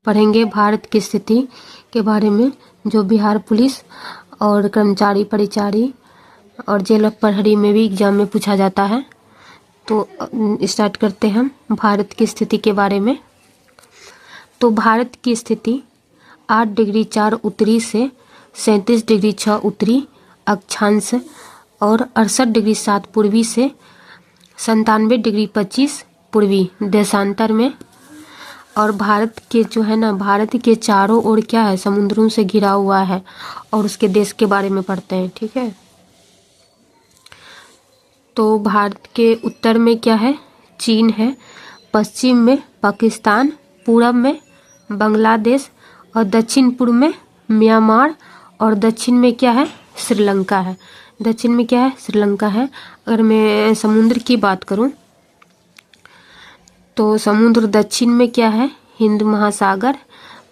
पढ़ेंगे भारत की स्थिति के बारे में, जो बिहार पुलिस और कर्मचारी परिचारी और जेल प्रहरी में भी एग्जाम में पूछा जाता है। तो स्टार्ट करते हैं हम भारत की स्थिति के बारे में। तो भारत की स्थिति 8 डिग्री 4 उत्तरी से 37 डिग्री 6 उत्तरी अक्षांश और 68 डिग्री 7 पूर्वी से 97 डिग्री 25 पूर्वी देशांतर में। और भारत के जो है ना, भारत के चारों ओर क्या है, समुद्रों से घिरा हुआ है। और उसके देश के बारे में पढ़ते हैं, ठीक है। तो भारत के उत्तर में क्या है, चीन है, पश्चिम में पाकिस्तान, पूरब में बांग्लादेश और दक्षिण पूर्व में म्यांमार और दक्षिण में क्या है, श्रीलंका है। दक्षिण में क्या है, श्रीलंका है। अगर मैं समुद्र की बात करूं तो समुद्र दक्षिण में क्या है, हिंद महासागर,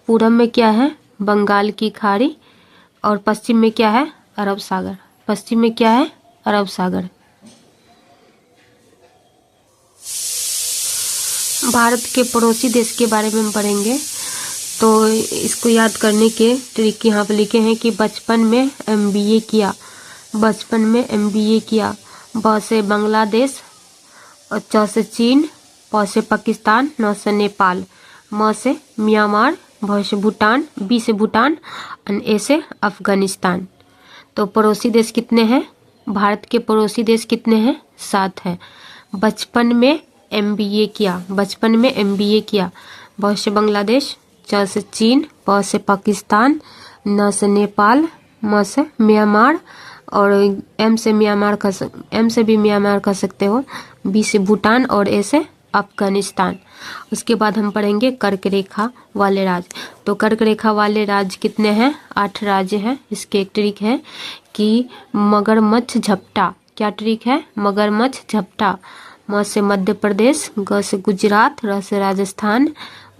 पूरब में क्या है, बंगाल की खाड़ी और पश्चिम में क्या है, अरब सागर। पश्चिम में क्या है, अरब सागर। भारत के पड़ोसी देश के बारे में हम पढ़ेंगे। तो इसको याद करने के ट्रिक यहाँ पे लिखे हैं कि बचपन में MBA किया, बचपन में MBA किया। ब से बांग्लादेश और च से चीन, प से पाकिस्तान, न से नेपाल, म से म्यांमार, भ से भूटान, बी से भूटान और ए से अफगानिस्तान। तो पड़ोसी देश कितने हैं, भारत के पड़ोसी देश कितने हैं, 7 है। बचपन में MBA किया, बचपन में MBA किया। ब से बांग्लादेश, च से चीन, प से पाकिस्तान, न से नेपाल, म से म्यांमार और M से भी म्यांमार कर सकते हो, बी से भूटान और ए से अफगानिस्तान। उसके बाद हम पढ़ेंगे कर्क रेखा वाले राज्य। तो कर्क रेखा वाले राज्य कितने हैं, 8 राज्य हैं। इसके एक ट्रिक है कि मगरमच्छ झपटा। क्या ट्रिक है, मगरमच्छ झपटा। म से मध्य प्रदेश, ग से गुजरात, र से राजस्थान,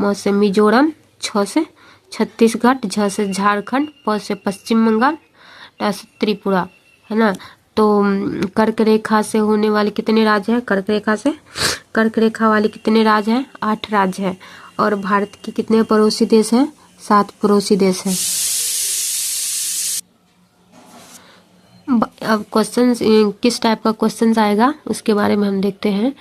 म से मिजोरम, छ से छत्तीसगढ़, झ से झारखंड, प से पश्चिम बंगाल, ट से त्रिपुरा, है ना। तो कर्क रेखा से होने वाले कितने राज्य हैं, कर्क रेखा वाले कितने राज्य हैं, 8 राज्य हैं। और भारत के कितने पड़ोसी देश हैं, 7 पड़ोसी देश हैं। अब क्वेश्चन किस टाइप का क्वेश्चन आएगा उसके बारे में हम देखते हैं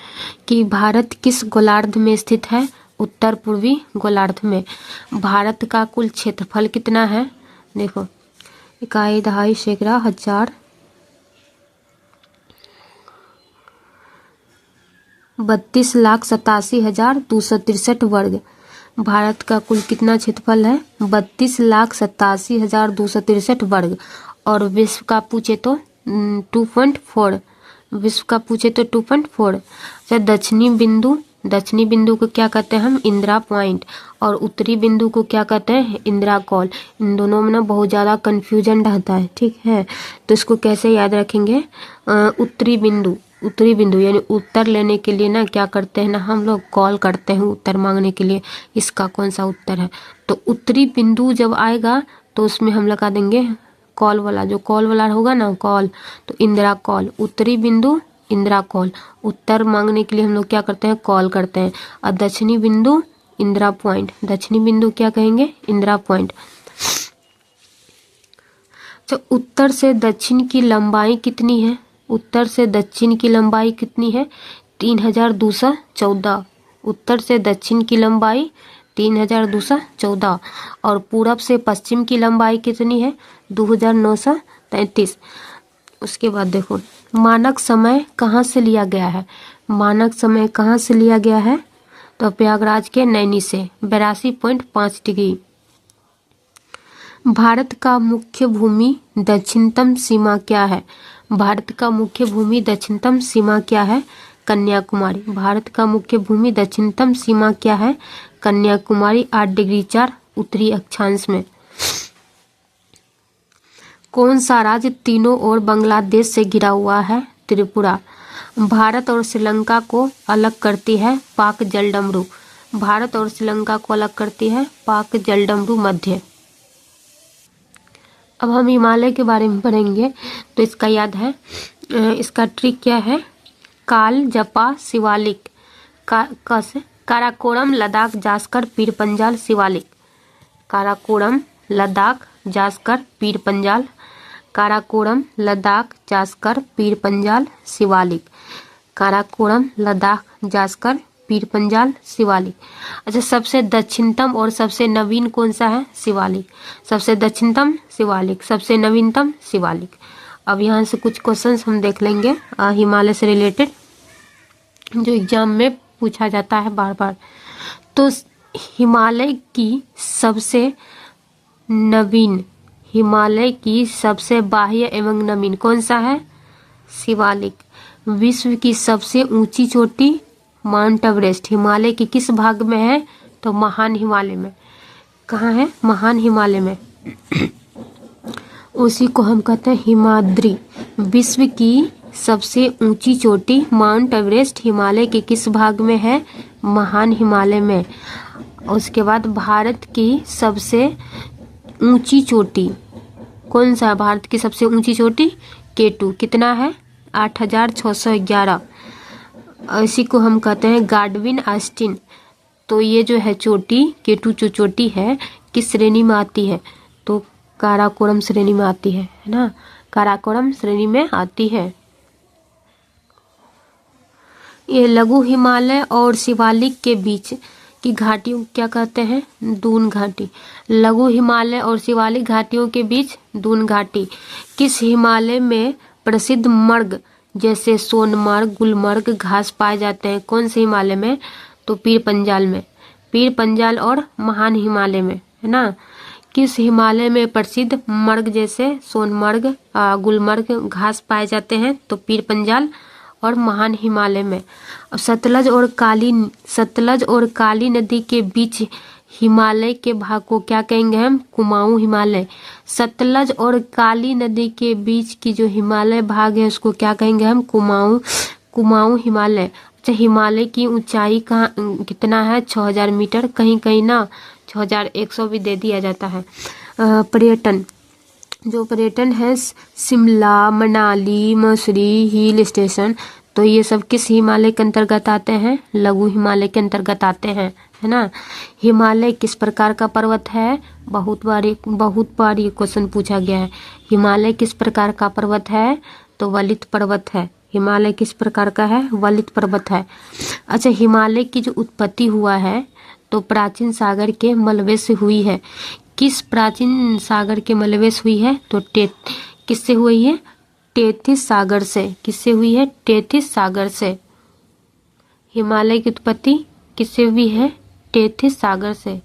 कि भारत किस गोलार्ध में स्थित है, उत्तर पूर्वी गोलार्ध में। भारत का कुल क्षेत्रफल कितना है, देखो, इकाई, दहाई, सैकड़ा, हजार, 32,87,263 वर्ग। भारत का कुल कितना क्षेत्रफल है, 32,87,263 वर्ग। और विश्व का पूछे तो 2.4, विश्व का पूछे तो 2.4। अच्छा, दक्षिणी बिंदु को क्या कहते हैं हम, इंदिरा पॉइंट। और उत्तरी बिंदु को क्या कहते हैं, इंदिरा कॉल। इन दोनों में ना बहुत ज़्यादा कंफ्यूजन रहता है, ठीक है। तो इसको कैसे याद रखेंगे, उत्तरी बिंदु यानी उत्तर लेने के लिए ना क्या करते हैं ना, हम लोग कॉल करते हैं उत्तर मांगने के लिए, इसका कौन सा उत्तर है। तो उत्तरी बिंदु जब आएगा तो उसमें हम लगा देंगे कॉल वाला, जो कॉल वाला होगा ना, कॉल, तो इंदिरा कॉल। उत्तरी बिंदु इंदिरा कॉल, उत्तर मांगने के लिए हम लोग क्या करते हैं, कॉल करते हैं। और दक्षिणी बिंदु इंदिरा पॉइंट, दक्षिणी बिंदु क्या कहेंगे, इंदिरा पॉइंट। तो उत्तर से दक्षिण की लंबाई कितनी है, उत्तर से दक्षिण की लंबाई कितनी है, 3,214। उत्तर से दक्षिण की लंबाई 3,214। और पूरब से पश्चिम की लंबाई कितनी है, 2,933। उसके बाद देखो, मानक समय कहाँ से लिया गया है, मानक समय कहाँ से लिया गया है, तो प्रयागराज के नैनी से 82.5 डिग्री। भारत का मुख्य भूमि दक्षिणतम सीमा क्या है, भारत का मुख्य भूमि दक्षिणतम सीमा क्या है, कन्याकुमारी। भारत का मुख्य भूमि दक्षिणतम सीमा क्या है, कन्याकुमारी, 8 डिग्री 4 उत्तरी अक्षांश में। कौन सा राज्य तीनों ओर बांग्लादेश से घिरा हुआ है, त्रिपुरा। भारत और श्रीलंका को अलग करती है पाक जलडमरू, भारत और श्रीलंका को अलग करती है पाक जलडमरू मध्य। अब हम हिमालय के बारे में पढ़ेंगे। तो इसका याद है, इसका ट्रिक क्या है, काल, जपा, शिवालिक, काराकोरम, लद्दाख, जास्कर, पीर पंजाल, शिवालिक। काराकोरम, लद्दाख, जास्कर, पीर पंजाल। काराकोरम, लद्दाख, जास्कर, पीर पंजाल, शिवालिक। काराकोरम, लद्दाख, जास्कर, पीर पंजाल, शिवालिक। अच्छा, सबसे दक्षिणतम और सबसे नवीन कौन सा है? शिवालिक। सबसे दक्षिणतम शिवालिक, सबसे नवीनतम शिवालिक। अब यहाँ से कुछ क्वेश्चंस हम देख लेंगे हिमालय से रिलेटेड, जो एग्जाम में पूछा जाता है बार बार। तो हिमालय की सबसे नवीन, हिमालय की सबसे बाह्य एवं नवीन कौन सा है? शिवालिक। विश्व की सबसे ऊंची चोटी माउंट एवरेस्ट हिमालय के किस भाग में है? तो महान हिमालय में। कहाँ है? महान हिमालय में। उसी को हम कहते हैं हिमाद्री। विश्व की सबसे ऊंची चोटी माउंट एवरेस्ट हिमालय के किस भाग में है? महान हिमालय में। उसके बाद भारत की सबसे ऊंची चोटी कौन सा है? भारत की सबसे ऊंची चोटी केटू। कितना है? 8611। इसी को हम कहते हैं गाडविन आस्टिन। तो ये जो है चोटी, केटू जो चोटी है, किस श्रेणी में आती है? तो काराकोरम श्रेणी में आती है ना? काराकोरम श्रेणी में आती है। ये लघु हिमालय और शिवालिक के बीच की घाटियों को क्या कहते हैं? दून घाटी। लघु हिमालय और शिवालिक घाटियों के बीच दून घाटी। किस हिमालय में प्रसिद्ध मर्ग जैसे सोनमर्ग, गुलमर्ग घास पाए जाते हैं? कौन से हिमालय में? तो पीर पंजाल में। पीर पंजाल और महान हिमालय में, है ना? किस हिमालय में प्रसिद्ध मर्ग जैसे सोनमर्ग, गुलमर्ग घास पाए जाते हैं? तो पीर पंजाल और महान हिमालय में। सतलज और काली नदी के बीच हिमालय के भाग को क्या कहेंगे हम? कुमाऊं हिमालय। सतलज और काली नदी के बीच की जो हिमालय भाग है उसको क्या कहेंगे हम? कुमाऊं हिमालय। अच्छा, हिमालय की ऊंचाई कहाँ कितना है? 6000 मीटर। कहीं कहीं ना 6100 भी दे दिया जाता है। पर्यटन, जो पर्यटन है शिमला, मनाली, मसूरी हिल स्टेशन, तो ये सब किस हिमालय के अंतर्गत आते हैं? लघु हिमालय के अंतर्गत आते हैं, है ना? हिमालय किस प्रकार का पर्वत है? बहुत बार ये क्वेश्चन पूछा गया है। हिमालय किस प्रकार का पर्वत है? तो वलित पर्वत है। हिमालय किस प्रकार का है? वलित पर्वत है। अच्छा, हिमालय की जो उत्पत्ति हुआ है तो प्राचीन सागर के मलबे से हुई है। किस प्राचीन सागर के मलबे से हुई है? तो किससे हुई है? टेथिस सागर से। किससे हुई है? टेथिस सागर से। हिमालय की उत्पत्ति किससे हुई है? टेथिस सागर से।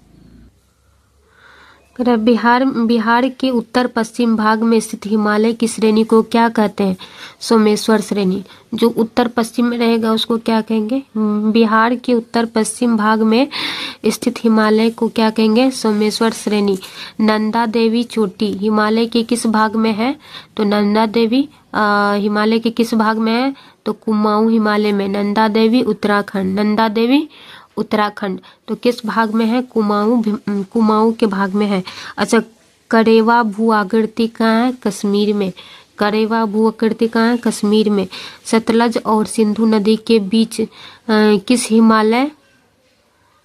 बिहार के उत्तर पश्चिम भाग में स्थित हिमालय की श्रेणी को क्या कहते हैं? सोमेश्वर श्रेणी। जो उत्तर पश्चिम में रहेगा उसको क्या कहेंगे? बिहार के उत्तर पश्चिम भाग में स्थित हिमालय को क्या कहेंगे? सोमेश्वर श्रेणी। नंदा देवी चोटी हिमालय के किस भाग में है? तो नंदा देवी हिमालय के किस भाग में है? तो कुमाऊं हिमालय में। नंदा देवी उत्तराखंड। नंदा देवी उत्तराखंड। तो किस भाग में है? कुमाऊं के भाग में है। अच्छा, करेवा भू आकृति कहाँ है? कश्मीर में। करेवा भू आकृति कहाँ है? कश्मीर में। सतलज और सिंधु नदी के बीच किस हिमालय?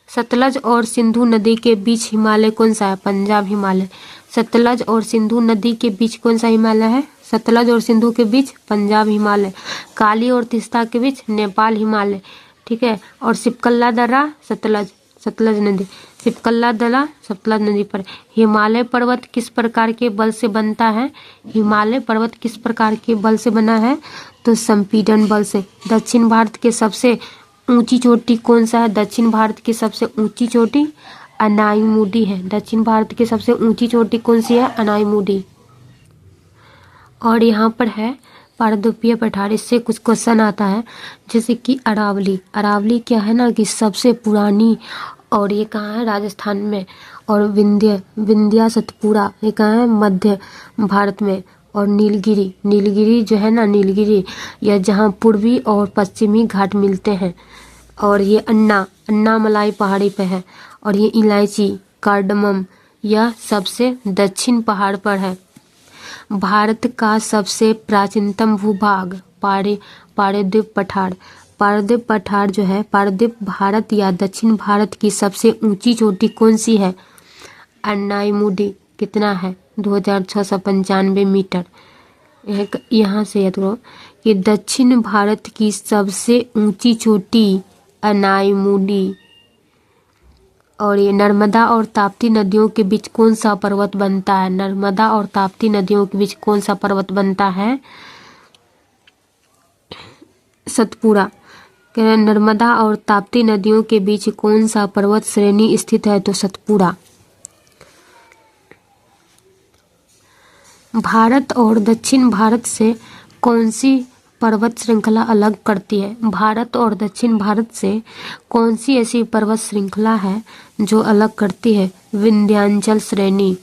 सतलज और सिंधु नदी के बीच हिमालय कौन सा है? पंजाब हिमालय। सतलज और सिंधु नदी के बीच कौन सा हिमालय है? सतलज और सिंधु के बीच पंजाब हिमालय। काली और तीस्ता के बीच नेपाल हिमालय। ठीक है। और सिपकल्ला दर्रा सतलज नदी। सिपकल्ला दर्रा सतलज नदी पर। हिमालय पर्वत किस प्रकार के बल से बनता है? हिमालय पर्वत किस प्रकार के बल से बना है? तो संपीड़न बल से। दक्षिण भारत के सबसे ऊंची चोटी कौन सा है? दक्षिण भारत की सबसे ऊंची चोटी अनाईमुडी है। दक्षिण भारत की सबसे ऊंची चोटी कौन सी है? अनाईमुडी। और यहाँ पर है पारदीपीय पठार। इससे कुछ क्वेश्चन आता है, जैसे कि अरावली। अरावली क्या है ना कि सबसे पुरानी, और ये कहाँ है? राजस्थान में। और विंध्या सतपुरा ये कहाँ है? मध्य भारत में। और नीलगिरी जो है ना, नीलगिरी यह जहाँ पूर्वी और पश्चिमी घाट मिलते हैं। और ये अन्नामलाई पहाड़ी पे है। और ये इलायची कार्डमम यह सबसे दक्षिण पहाड़ पर है। भारत का सबसे प्राचीनतम भूभाग पारदीप पठार। पारदीप पठार जो है, पारदीप भारत या दक्षिण भारत की सबसे ऊंची चोटी कौन सी है? अन्नाईमुडी कितना है 2695 मीटर। यहाँ से याद करो कि दक्षिण भारत की सबसे ऊंची चोटी अन्नाईमुडी। और ये नर्मदा और ताप्ती नदियों के बीच कौन सा पर्वत बनता है? नर्मदा और ताप्ती नदियों के बीच कौन सा पर्वत बनता है? सतपुड़ा। नर्मदा और ताप्ती नदियों के बीच कौन सा पर्वत श्रेणी स्थित है? तो सतपुड़ा। भारत और दक्षिण भारत से कौन सी पर्वत श्रृंखला अलग करती है? भारत और दक्षिण भारत से कौन सी ऐसी पर्वत श्रृंखला है जो अलग करती है? विंध्याचल श्रेणी।